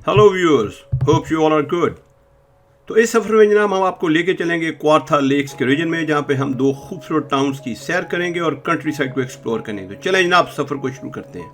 Hello viewers, hope you all are good. तो इस सफ़र में जनाब हम आपको लेके चलेंगे क्वार्था लेक्स के रीजन में, जहाँ पे हम दो खूबसूरत टाउन्स की सैर करेंगे और कंट्री साइड को एक्सप्लोर करेंगे। तो चलें जनाब, सफ़र को शुरू करते हैं।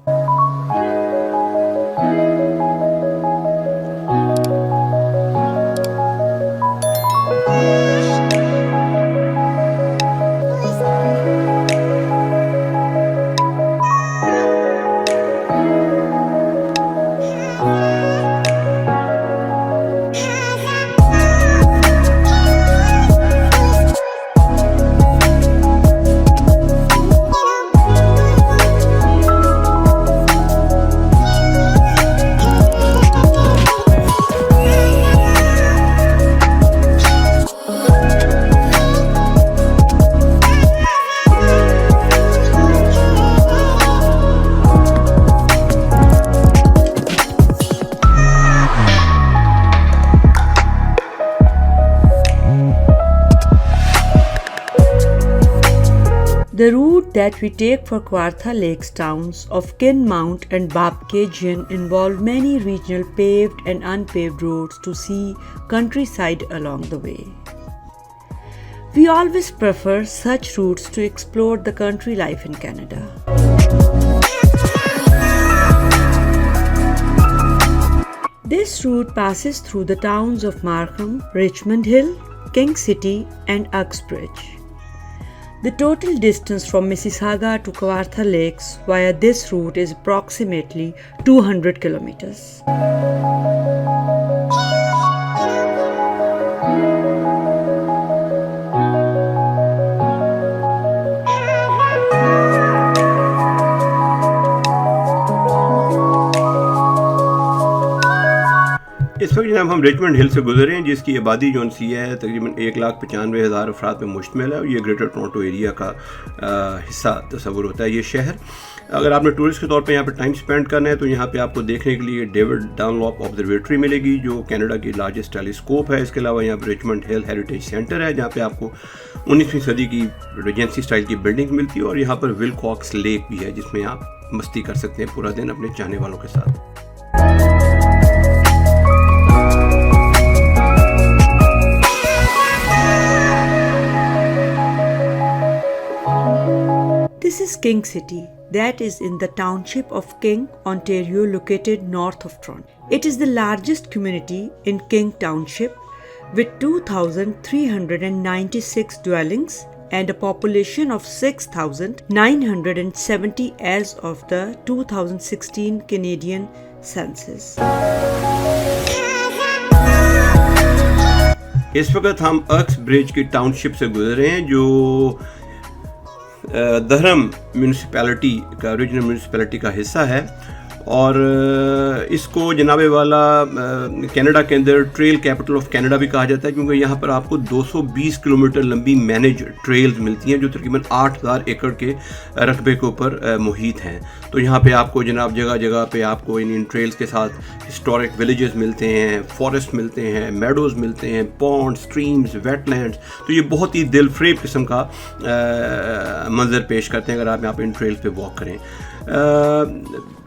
The route that we take for Kawartha Lakes towns of Kin Mount and Babkejian involve many regional paved and unpaved roads to see countryside along the way. We always prefer such routes to explore the country life in Canada. This route passes through the towns of Markham, Richmond Hill, King City and Uxbridge. The total distance from Mississauga to Kawartha Lakes via this route is approximately 200 kilometers. इस वक्त जनाब हम Richmond Hill से गुजरे हैं, जिसकी आबादी जो सी है तकरीबन 1,95,000 अफराद पर मुश्तमिल है और ये ग्रेटर टोरंटो एरिया का हिस्सा तस्वुर होता है ये शहर। अगर आपने टूरिस्ट के तौर पे यहाँ पे टाइम स्पेंड करना है तो यहाँ पे आपको देखने के लिए डेविड डनलॉप ऑब्जर्वेटरी मिलेगी, जो कनाडा की लार्जेस्ट टेलीस्कोप है। इसके अलावा यहाँ पे रिचमंड हिल हेरिटेज सेंटर है, जहाँ पे आपको 19वीं सदी की रिजेंसी स्टाइल की बिल्डिंग मिलती है, और यहाँ पर विलकॉक्स लेक भी है, जिसमें आप मस्ती कर सकते हैं पूरा दिन अपने चाहने वालों के साथ। This is King City, that is in the township of King, Ontario, located north of Toronto. It is the largest community in King Township with 2,396 dwellings and a population of 6,970 as of the 2016 Canadian census. इस वक्त हम अक्सब्रिज की township से गुजर रहे हैं, जो दहरम municipality का रीजनल म्यूनिसिपैलिटी का हिस्सा है, और इसको जनाबे वाला कनाडा के अंदर ट्रेल कैपिटल ऑफ कनाडा भी कहा जाता है, क्योंकि यहाँ पर आपको 220 किलोमीटर लंबी मैनेज ट्रेल्स मिलती हैं, जो तकरीबन 8,000 एकड़ के रकबे के ऊपर मुहित हैं। तो यहाँ पे आपको जनाब जगह जगह पे आपको इन ट्रेल्स के साथ हिस्टोरिक विलेजेस मिलते हैं, फॉरेस्ट मिलते हैं, मेडोज़ मिलते हैं, पॉन्ड, स्ट्रीम्स, वेटलैंड्स। तो ये बहुत ही दिलफरेब किस्म का मंजर पेश करते हैं अगर आप यहाँ पे इन ट्रेल्स पे वॉक करें।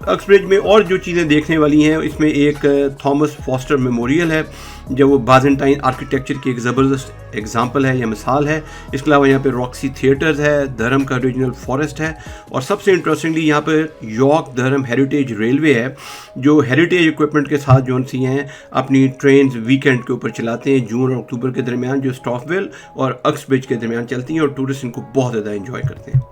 अक्सब्रिज में और जो चीज़ें देखने वाली हैं, इसमें एक थॉमस फॉस्टर मेमोरियल है, जो वो बाजेंटाइन आर्किटेक्चर की एक ज़बरदस्त एग्जांपल है या मिसाल है। इसके अलावा यहाँ पे रॉक्सी थिएटर्स है, धर्म का रीजनल फॉरेस्ट है, और सबसे इंटरेस्टिंगली यहाँ पर यॉर्क धर्म हेरिटेज रेलवे है, जो हेरिटेज इक्विपमेंट के साथ जो सी हैं अपनी ट्रेन वीकेंड के ऊपर चलाते हैं, जून और अक्टूबर के दरमियान, जो स्टॉफवेल और अक्सब्रिज के दरमियान चलती हैं, और टूरिस्ट इनको बहुत ज़्यादा इंजॉय करते हैं।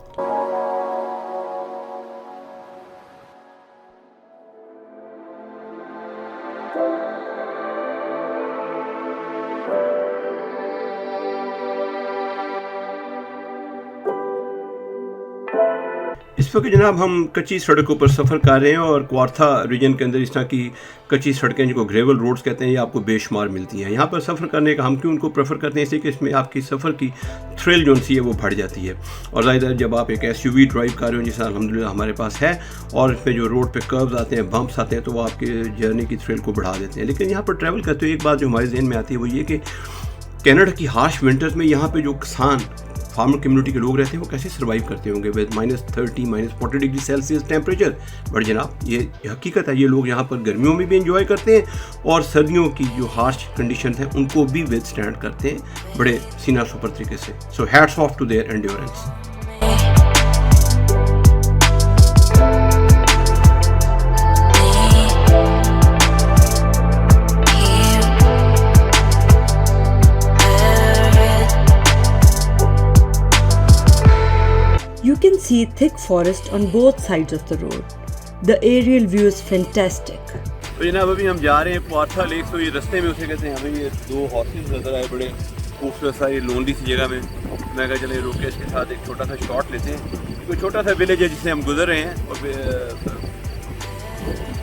इस वक्त जनाब हम कच्ची सड़कों पर सफ़र कर रहे हैं, और क्वार्था रीजन के अंदर इस तरह की कच्ची सड़कें, जिनको ग्रेवल रोड्स कहते हैं, ये आपको बेशुमार मिलती हैं। यहाँ पर सफ़र करने का हम क्यों उनको प्रेफर करते हैं, इसलिए कि इसमें आपकी सफ़र की थ्रिल जो सी है वो बढ़ जाती है। और ज़ाहिर जब आप एक SUV ड्राइव कर रहे हो, जिससे अल्हम्दुलिल्लाह हमारे पास है, और इसमें जो रोड पे कर्व्स आते हैं, बम्प्स आते हैं, तो वो आपकी जर्नी की थ्रिल को बढ़ा देते हैं। लेकिन यहाँ पर ट्रैवल करते हुए एक बात जो हमारे जहन में आती है वो ये कि कनाडा की हार्श विंटर्स में यहाँ पे जो किसान फार्मर कम्युनिटी के लोग रहते हैं वो कैसे सर्वाइव करते होंगे with -30 -40 degree Celsius temperature. But जनाब ये हकीकत है, ये लोग यहाँ पर गर्मियों में भी इंजॉय करते हैं और सर्दियों की जो हार्श कंडीशन है उनको भी विद स्टैंड करते हैं बड़े सीना सुपर तरीके से। So hats off to their endurance. You can see thick forest on both sides of the road. The aerial view is fantastic. तो जनाब अभी हम जा रहे हैं क्वार्था लेक। तो ये रास्ते में उसे कहते हैं, हमें ये 2 हॉर्सेस नज़र आए बड़े खूबसूरत सा ये लोनली सी जगह में। मैं कहा चले रोके इसके साथ एक छोटा सा शॉट लेते हैं। कोई छोटा सा विलेज है जिससे हम गुजर रहे हैं और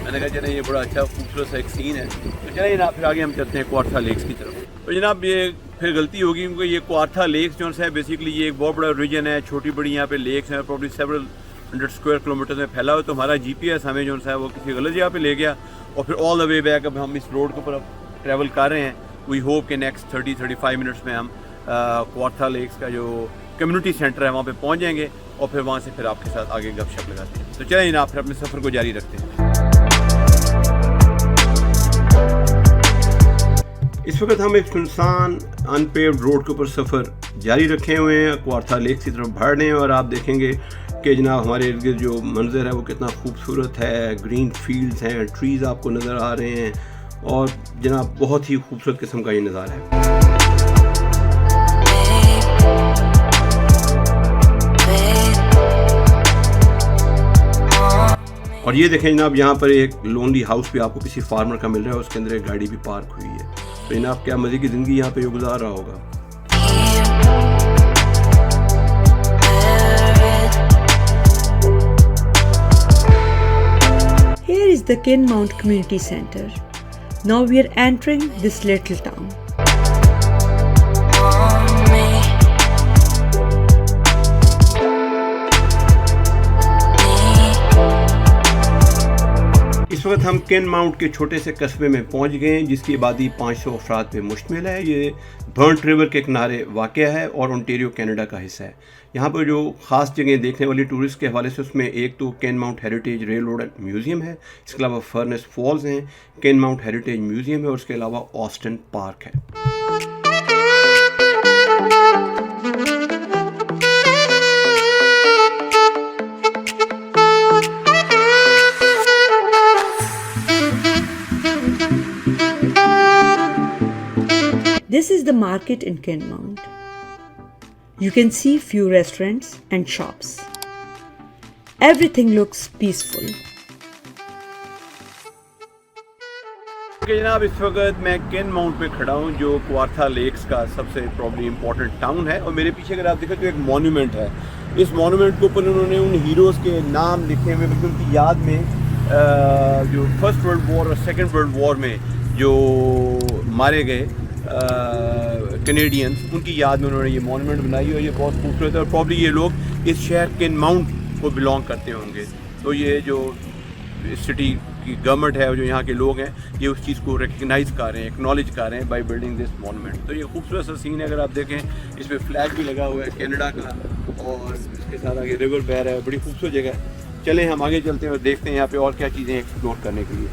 मैंने कहा चले ये बड़ा अच्छा खूबसूरत सा एक सीन है। तो चले जनाब फिर आगे हम चलते हैं क्वार्था लेक्स की तरफ। तो जनाब ये फिर गलती होगी क्योंकि ये क्वार्था लेक्स जो है बेसिकली ये एक बहुत बड़ा रीजन है, छोटी बड़ी यहाँ पे लेक्स हैं, प्रॉब्ली सेवरल 100 स्क्वायर किलोमीटर में फैला हुआ। तो हमारा GPS हमें जो है वो किसी गलत जगह पे ले गया और फिर ऑल द वे बैक अब हम इस रोड के ऊपर अब ट्रैवल कर रहे हैं। वी होप कि नेक्स्ट 30-35 मिनट्स में हम क्वार्था लेक्स का जो कम्युनिटी सेंटर है वहाँ पे पहुँच जाएंगे और फिर वहाँ से फिर आपके साथ आगे गपशप लगाते हैं। तो चलें जनाब फिर अपने सफ़र को जारी रखते हैं। इस वक्त हम एक सुनसान अनपेव्ड रोड के ऊपर सफ़र जारी रखे हुए हैं, क्वार्था लेक की तरफ बढ़ रहे हैं और आप देखेंगे कि जनाब हमारे इर्द गिर्द जो मंजर है वो कितना खूबसूरत है। ग्रीन फील्ड्स हैं, ट्रीज़ आपको नज़र आ रहे हैं और जनाब बहुत ही खूबसूरत किस्म का ये नज़ारा है। और ये देखें जनाब यहाँ पर एक लोनली हाउस भी आपको किसी फार्मर का मिल रहा है, उसके अंदर एक गाड़ी भी पार्क हुई है। तो जनाब क्या मज़े की ज़िंदगी यहाँ पे ये गुजार रहा होगा। Here is the Ken Mount Community Center. Now we are entering this little town. इस वक्त हम केन माउंट के छोटे से कस्बे में पहुंच गए हैं जिसकी आबादी 500 अफराद पे मुश्तमिल है। ये बर्न्ट रिवर के किनारे वाक़या है और ओंटारियो कनाडा का हिस्सा है। यहाँ पर जो ख़ास जगह देखने वाली टूरिस्ट के हवाले से उसमें एक तो Ken Mount heritage rail road museum है, इसके अलावा फर्नेस फॉल्स हैं, केन माउंट हेरिटेज म्यूज़ियम है और उसके अलावा ऑस्टन पार्क है। This is the market in Ken Mount. You can see few restaurants and shops. Everything looks peaceful. जनाब इस वक्त मैं केन माउंट पे खड़ा हूँ जो क्वार्था लेक्स का सबसे प्रॉब्ली इम्पोर्टेंट टाउन है और मेरे पीछे अगर आप देखें तो एक मॉन्यूमेंट है। इस मॉन्यूमेंट के ऊपर उन्होंने उन हीरोज़ के नाम लिखे हुए बल्कि उनकी याद में जो फर्स्ट वर्ल्ड वॉर और सेकेंड वर्ल्ड वॉर में जो मारे गए कैनेडियंस उनकी याद में उन्होंने ये मॉन्यूमेंट बनाई और ये बहुत खूबसूरत है और प्रॉब्ली ये लोग इस शहर केन माउंट को बिलोंग करते होंगे। तो ये जो सिटी की गवर्नमेंट है और जो यहाँ के लोग हैं ये उस चीज़ को रिकग्नाइज कर रहे हैं, एक्नॉलेज कर रहे हैं बाय बिल्डिंग दिस मॉन्यूमेंट। तो ये खूबसूरत सा सीन है, अगर आप देखें इसमें फ्लैग भी लगा हुआ है कनाडा का और इसके साथ आगे रिवर बह रहा है, बड़ी खूबसूरत जगह है। चलें हम आगे चलते हैं और देखते हैं यहाँ पे और क्या चीज़ें एक्सप्लोर करने के लिए।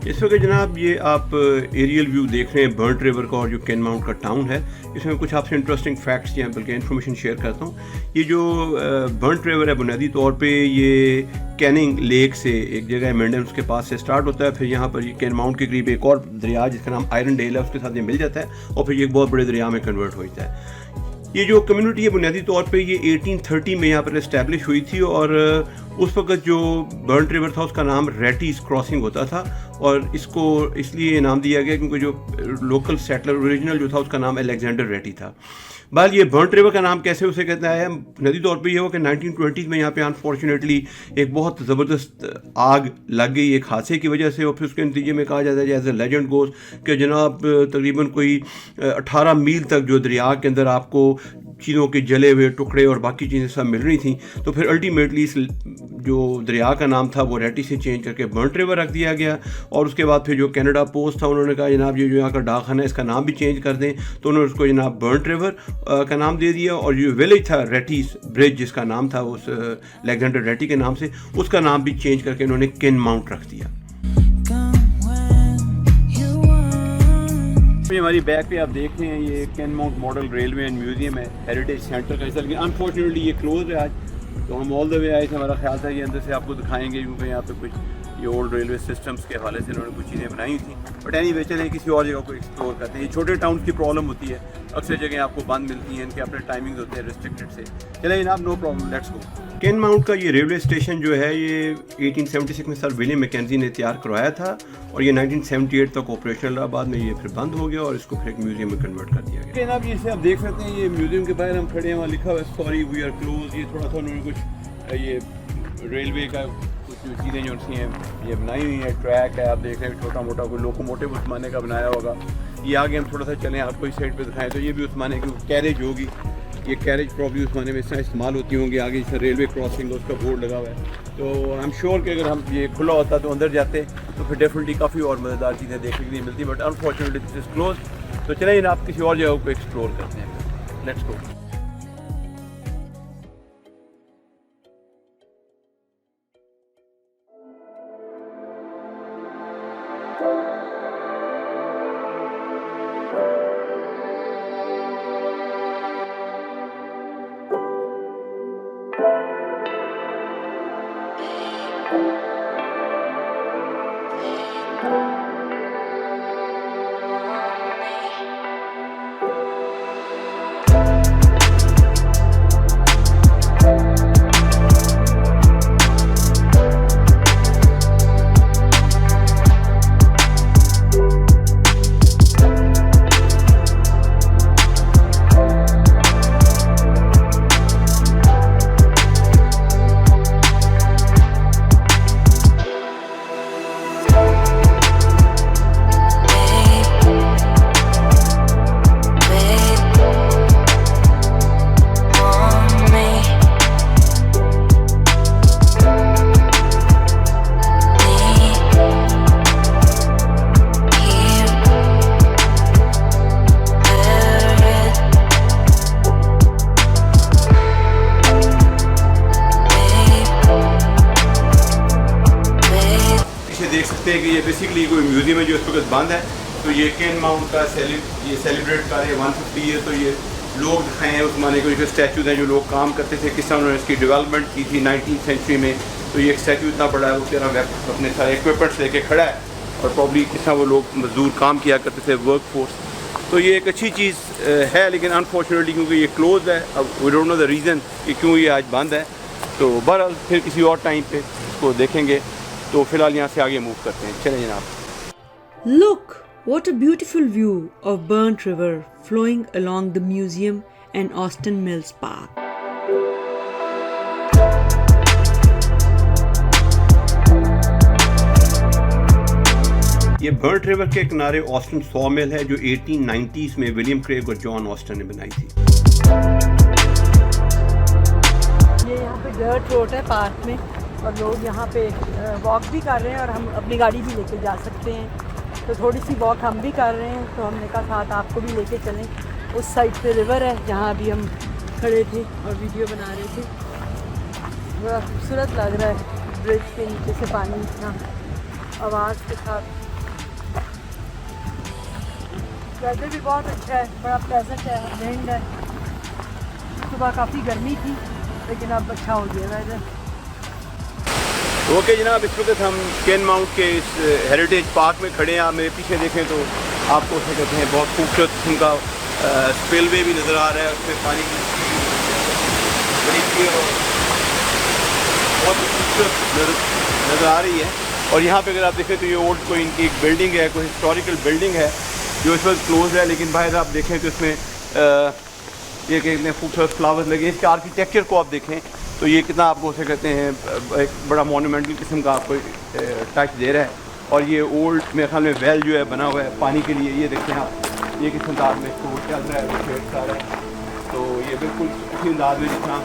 इस वक्त जनाब ये आप एरियल व्यू देख रहे हैं बर्न्ट रिवर का और जो केन माउंट का टाउन है। इसमें कुछ आपसे इंटरेस्टिंग फैक्ट्स या बल्कि इन्फॉर्मेशन शेयर करता हूँ। ये जो बर्न्ट रिवर है बुनियादी तौर पे ये कैनिंग लेक से एक जगह मेंडन्स के पास से स्टार्ट होता है, फिर यहाँ पर ये केन माउंट के करीब एक और दरिया जिसका नाम आयरन डेल है उसके साथ ये मिल जाता है और फिर ये एक बहुत बड़े दरिया में कन्वर्ट हो जाता है। ये जो कम्युनिटी है बुनियादी तौर पे ये 1830 में यहाँ पर इस्टेब्लिश हुई थी और उस वक्त जो बर्न्ट रिवर था उसका नाम रेटीज क्रॉसिंग होता था और इसको इसलिए नाम दिया गया क्योंकि जो लोकल सेटलर ओरिजिनल जो था उसका नाम अलेक्जेंडर रेटी था। बहरहाल ये बर्न्ट रिवर का नाम कैसे उसे कहता है नदी तौर पे ये हो कि 1920 में यहाँ पे अनफॉर्चुनेटली एक बहुत ज़बरदस्त आग लग गई एक हादसे की वजह से, और फिर उसके नतीजे में कहा जाता है एज ए लेजेंड गोज कि जनाब तकरीबन कोई 18 मील तक जो दरिया के अंदर आपको चीज़ों के जले हुए टुकड़े और बाकी चीज़ें सब मिल रही थी। तो फिर अल्टीमेटली इस जो दरिया का नाम था वो रेटी से चेंज करके बर्न्ट रिवर रख दिया गया। और उसके बाद फिर जो कनाडा पोस्ट था उन्होंने कहा जनाब ये जो यहाँ का डाकखाना है इसका नाम भी चेंज कर दें, तो उन्होंने उसको जनाब बर्न्ट रिवर का नाम दे दिया। और जो विलेज था रेटी ब्रिज जिसका नाम था उस अलेक्जेंडर रेटी के नाम से, उसका नाम भी चेंज करके उन्होंने केन माउंट रख दिया। ये हमारी बैक पे आप देख रहे हैं ये Ken Mount model railway and museum है हेरिटेज सेंटर का हिस्सा, लेकिन अनफॉर्चुनेटली ये क्लोज है आज। तो हम ऑल द वे आए थे, हमारा ख्याल था ये अंदर से आपको दिखाएंगे क्योंकि यहाँ पे कुछ ये ओल्ड रेलवे सिस्टम्स के हवाले से उन्होंने कुछ चीज़ें बनाई थी। बट एनीवे चलें किसी और जगह को एक्सप्लोर करते हैं। ये छोटे टाउन की प्रॉब्लम होती है, अक्सर जगह आपको बंद मिलती हैं, इनके अपने टाइमिंग्स होते हैं रिस्ट्रिक्टेड से। चलें जनाब नो प्रॉब्लम लेट्स गो। केन माउंट का ये रेलवे स्टेशन जो है ये 1876 में सर विलियम मैकेंजी ने तैयार करवाया था और ये 1978 तक ऑपरेशनल रहा। बाद में ये फिर बंद हो गया और इसको फिर एक म्यूजियम में कन्वर्ट कर दिया गया। जनाब जैसे आप देख सकते हैं ये म्यूजियम के बाहर हम खड़े हैं, वहाँ लिखा हुआ है सॉरी वी आर क्लोज। ये थोड़ा सा उन्होंने कुछ ये रेलवे का कुछ चीज़ें जो सी हैं ये बनाई हुई हैं, ट्रैक है आप देख रहे हैं छोटा मोटा कोई लोकोमोटिव उस ज़माने का बनाया होगा। ये आगे हम थोड़ा सा चलें आपको इस साइड पे दिखाएं तो ये भी उस ज़माने की कैरेज होगी, ये कैरेज प्रॉब्ली उस ज़माने में इस तरह इस्तेमाल होती होंगी। आगे जैसे रेलवे क्रॉसिंग उसका बोर्ड लगा हुआ है, तो आई एम श्योर कि अगर हम ये खुला होता तो अंदर जाते तो फिर डेफिनेटली काफ़ी और मज़ेदार चीज़ें देखने के लिए मिलती, but unfortunately this is close. तो चलें आप किसी और जगह को एक्सप्लोर करते हैं, लेट्स गो। कि ये बेसिकली कोई म्यूजियम है जो इस वक्त बंद है। तो ये केन माउंट का ये सेलिब्रेट कर रहे हैं 150 ईयर। तो ये लोग दिखाए हैं उस ज़माने को जो स्टैचूज़ हैं जो लोग काम करते थे, किस तरह उन्होंने इसकी डेवलपमेंट की थी 19th सेंचुरी में। तो ये एक स्टैचू इतना बड़ा है, वो तेरा वेब अपने सारे इक्विपमेंट्स लेके खड़ा है और प्रॉब्ली किस तरह वो लोग मजदूर काम किया करते थे, वर्क फोर्स। तो ये एक अच्छी चीज़ है, लेकिन अनफॉर्चुनेटली क्योंकि ये क्लोज है, अब we don't know the reason कि क्यों ये आज बंद है। तो बहरहाल फिर किसी और टाइम पे इसको देखेंगे। तो फिलहाल यहाँ से आगे मूव करते हैं, चलें जनाब। Look, what a beautiful view of Burnt River flowing along the museum and Austin Mills Park. ये बर्न्ट रिवर के किनारे ऑस्टिन सॉ मिल है जो 1890s में विलियम क्रेग और जॉन ऑस्टिन ने बनाई थी। ये यहाँ पे डर्ट रोड है पार्क में और लोग यहाँ पे वॉक भी कर रहे हैं और हम अपनी गाड़ी भी लेके जा सकते हैं। तो थोड़ी सी वॉक हम भी कर रहे हैं, तो हमने कहा साथ आपको भी लेके चलें। उस साइड पे रिवर है जहाँ अभी हम खड़े थे और वीडियो बना रहे थे। बड़ा खूबसूरत लग रहा है, ब्रिज के नीचे से पानी इतना आवाज़ के साथ। वेदर भी बहुत अच्छा है, बड़ा प्लेजेंट है, विंड है। सुबह काफ़ी गर्मी थी लेकिन अब अच्छा हो गया वेदर। ओके जनाब, इस वक्त हम केन माउंट के इस हेरिटेज पार्क में खड़े हैं। आप मेरे पीछे देखें तो आपको उसे कहते हैं बहुत खूबसूरत किस्म का स्पिलवे भी नज़र आ रहा है, उसमें पानी की बड़ी क्लियर और बहुत खूबसूरत नज़र आ रही है। और यहाँ पे अगर आप देखें तो ये ओल्ड कोई इनकी एक बिल्डिंग है, कोई हिस्टोरिकल बिल्डिंग है जो इस वक्त क्लोज है, लेकिन बाहर आप देखें तो इसमें ये कितने खूबसूरत फ्लावर्स लगे। इसके आर्किटेक्चर को आप देखें तो ये कितना आपको उसे कहते हैं एक बड़ा मोनूमेंटल किस्म का आपको टच दे रहा है। और ये ओल्ड मेरे ख्याल में वेल जो है बना हुआ है पानी के लिए, ये देखें आप, ये किस अंदाज में इसको चल रहा है, रोटेट कर रहा है। तो ये बिल्कुल उसी अंदाज में जितना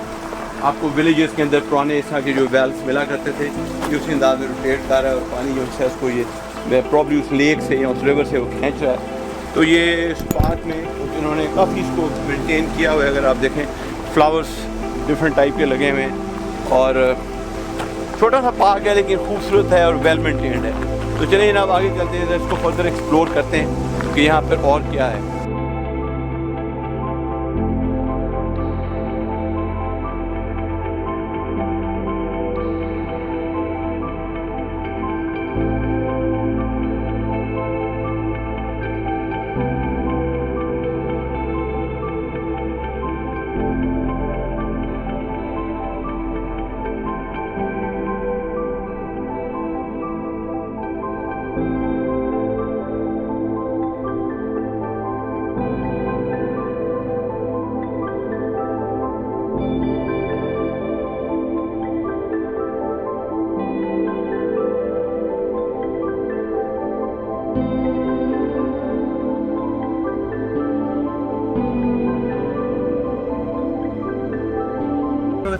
आपको विलेजेस के अंदर पुराने इस तरह के जो वेल्स मिला करते थे, ये उसी अंदाज में रोटेट कर रहा है और पानी जो है उसको ये प्रॉब्ली उस लेक से या उस रिवर से वो खींच रहा है। तो ये इस पार्क में इन्होंने काफ़ी इसको मेंटेन किया हुआ है। अगर आप देखें फ्लावर्स डिफरेंट टाइप के लगे हुए हैं और छोटा सा पार्क है लेकिन खूबसूरत है और वेल मेंटेन्ड है। तो चलिए जनाब आगे चलते हैं, इसको फर्दर एक्सप्लोर करते हैं कि यहाँ पर और क्या है।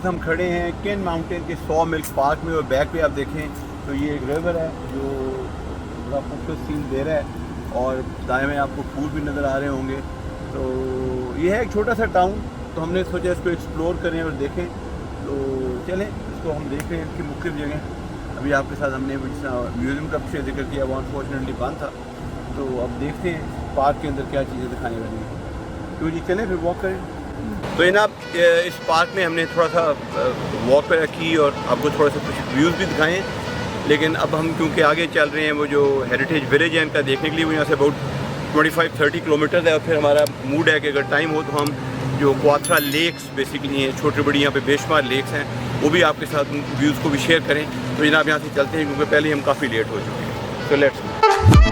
हम खड़े हैं केन माउंटेन के 100 मिल्स पार्क में और बैक पे आप देखें तो ये एक रिवर है जो बड़ा खूबसूरत सीन दे रहा है और दाएं में आपको फूल भी नज़र आ रहे होंगे। तो ये है एक छोटा सा टाउन, तो हमने सोचा इसको एक्सप्लोर करें और देखें। तो चलें इसको हम देख रहे हैं इसकी मुख्तलिफ जगह। अभी आपके साथ हमने म्यूज़ियम का पीछे जिक्र किया, वो अनफॉर्चुनेटली बंद था। तो अब देखते हैं पार्क के अंदर क्या चीज़ें दिखाने वाली हैं। तो जी चलें फिर वॉक करें। तो जनाब इस पार्क में हमने थोड़ा सा वॉक पर की और आपको थोड़ा सा कुछ व्यूज़ भी दिखाएं। लेकिन अब हम क्योंकि आगे चल रहे हैं, वो जो हेरिटेज विलेज है इनका देखने के लिए, वो यहाँ से अबाउट 25-30 किलोमीटर है। और फिर हमारा मूड है कि अगर टाइम हो तो हम जो क्वाथरा लेक्स बेसिकली हैं, छोटी बड़ी यहाँ पे बेशुमार लेक्स हैं, वो भी आपके साथ व्यूज़ को भी शेयर करें। तो जनाब यहाँ से चलते हैं क्योंकि पहले हम काफ़ी लेट हो चुके हैं। तो लेट्स